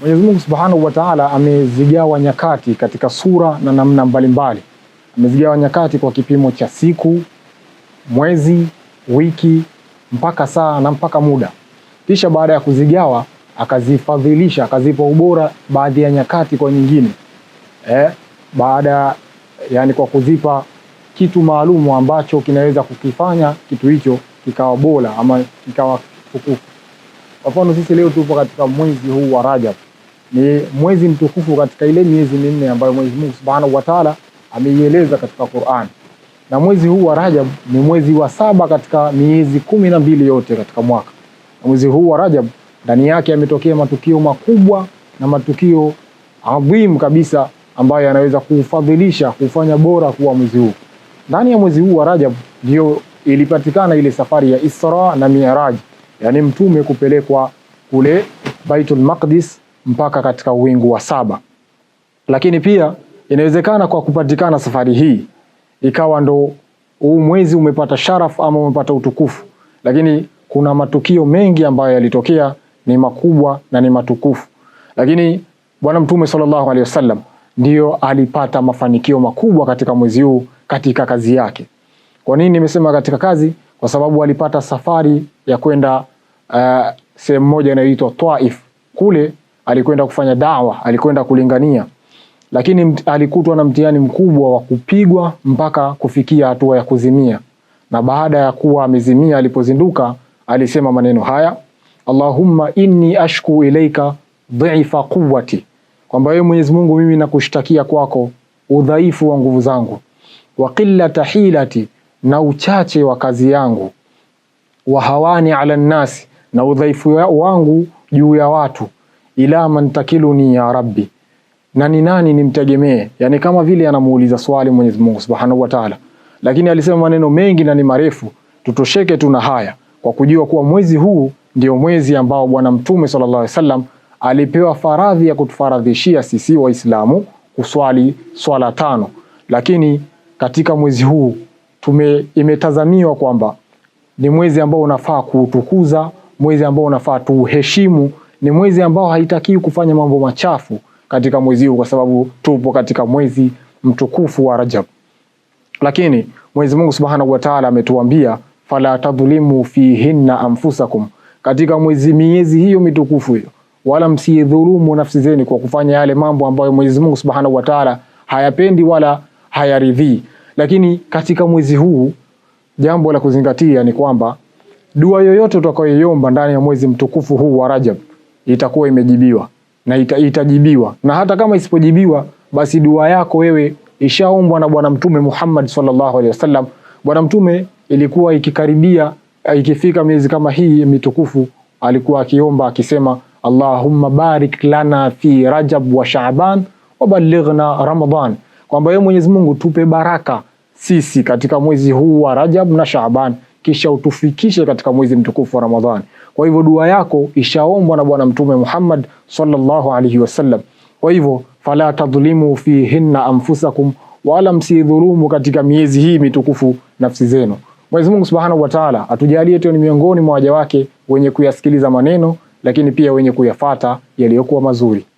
Mwenyezi Mungu Subhanahu wa Ta'ala amezigawa nyakati katika sura na namna mbalimbali. Amezigawa nyakati kwa kipimo cha siku, mwezi, wiki, mpaka saa na mpaka muda. Kisha baada ya kuzigawa akazifadhilisha, akazipa ubora baadhi ya nyakati kwa nyingine. Yani kwa kuzipa kitu maalumu ambacho kinaweza kukifanya kitu hicho kikawa bora ama kikawa tukufu. Kwa mfano sisi leo tupo katika mwezi huu wa Rajab. Ni mwezi mtukufu katika ile miezi minne ambayo Mwenyezi Mungu Subhanahu wa Ta'ala ameieleza katika Qur'an. Na mwezi huu wa Rajab ni mwezi wa 7 katika miezi 12 yote katika mwaka. Na mwezi huu wa Rajab ndani yake yametokea matukio makubwa na matukio adhim kabisa ambayo yanaweza kufadhilisha, kufanya bora kuwa mwezi huu. Ndani ya mwezi huu wa Rajab ndio ilipatikana ile safari ya Isra na Mi'raj, yani mtume kupelekwa kule Baitul Maqdis mpaka katika wingu wa 7. Lakini pia inawezekana kwa kupatikana safari hii ikawa ndo huu mwezi umepata sharaf ama umepata utukufu, lakini kuna matukio mengi ambayo yalitokea ni makubwa na ni matukufu. Lakini Bwana Mtume sallallahu alaihi wasallam ndio alipata mafanikio makubwa katika mwezi huu katika kazi yake. Kwa nini nimesema katika kazi? Kwa sababu alipata safari ya kwenda sehemu moja inayoitwa Taif. Kule alikwenda kufanya da'wa, alikwenda kulingania. Lakini alikutwa na mtihani mkubwa wa kupigwa mpaka kufikia hatua ya kuzimia. Na baada ya kuwa amezimia, alipozinduka alisema maneno haya: Allahumma inni ashku ilaika dhifa quwwati, kwamba wewe Mwenyezi Mungu, mimi nakushtakia kwako udhaifu wa nguvu zangu, wa qillata hilati, na uchache wa kazi yangu, wa hawani ala nnasi, na udhaifu wangu juu ya watu, ila man takiluni ya Rabbi, na ni nani nimtegemee. Yani kama vile anamuuliza swali Mwenyezi Mungu Subhanahu wa Ta'ala, lakini alisema maneno mengi na ni marefu. Tutosheke tuna haya kwa kujua kuwa mwezi huu ndio mwezi ambao Bwana Mtume sallallahu alaihi wasallam alipewa faradhi ya kutufaradhishia sisi Waislamu kuswali swala 5. Lakini katika mwezi huu imetazamiwa kwamba ni mwezi ambao unafaa kuutukuza, mwezi ambao unafaa tuheshimu, ni mwezi ambao haitakiwi kufanya mambo machafu katika mwezi huu, kwa sababu tupo katika mwezi mtukufu wa Rajab. Lakini Mwenyezi Mungu Subhanahu wa Ta'ala ametuambia fala tadhlimu fihinna anfusakum, katika miezi hiyo mitukufu hiyo wala msidhulumu nafsi zenu kwa kufanya yale mambo ambayo Mwenyezi Mungu Subhanahu wa Ta'ala hayapendi wala hayaridhii. Lakini katika mwezi huu jambo la kuzingatia ni kwamba dua yoyote utakayoiomba ndani ya mwezi mtukufu huu wa Rajab itakuwa imejibiwa na itajibiwa. Na hata kama isipojibiwa, basi dua yako wewe ishaombwa na Bwana Mtume Muhammad sallallahu alaihi wasallam. Bwana Mtume ilikuwa ikikaribia, ikifika miezi kama hii mitukufu, alikuwa akiomba akisema Allahumma barik lana fi Rajab wa Sha'ban wa ballighna Ramadan, kwamba wewe Mwenyezi Mungu tupe baraka sisi katika mwezi huu wa Rajab na Sha'ban, kisha utufikishe katika mwezi mtukufu wa Ramadhani. Kwa hivyo dua yako ishaombwa na Bwana Mtume Muhammad sallallahu alaihi wasallam. Kwa hivyo fala tadhlimu fihinna anfusakum, wala msidhulumu katika miezi hii mitukufu nafsi zenu. Mwenyezi Mungu Subhanahu wa Ta'ala atujalie tu ni miongoni mwa waja wake wenye kuyasikiliza maneno, lakini pia wenye kuyafata yaliyokuwa mazuri.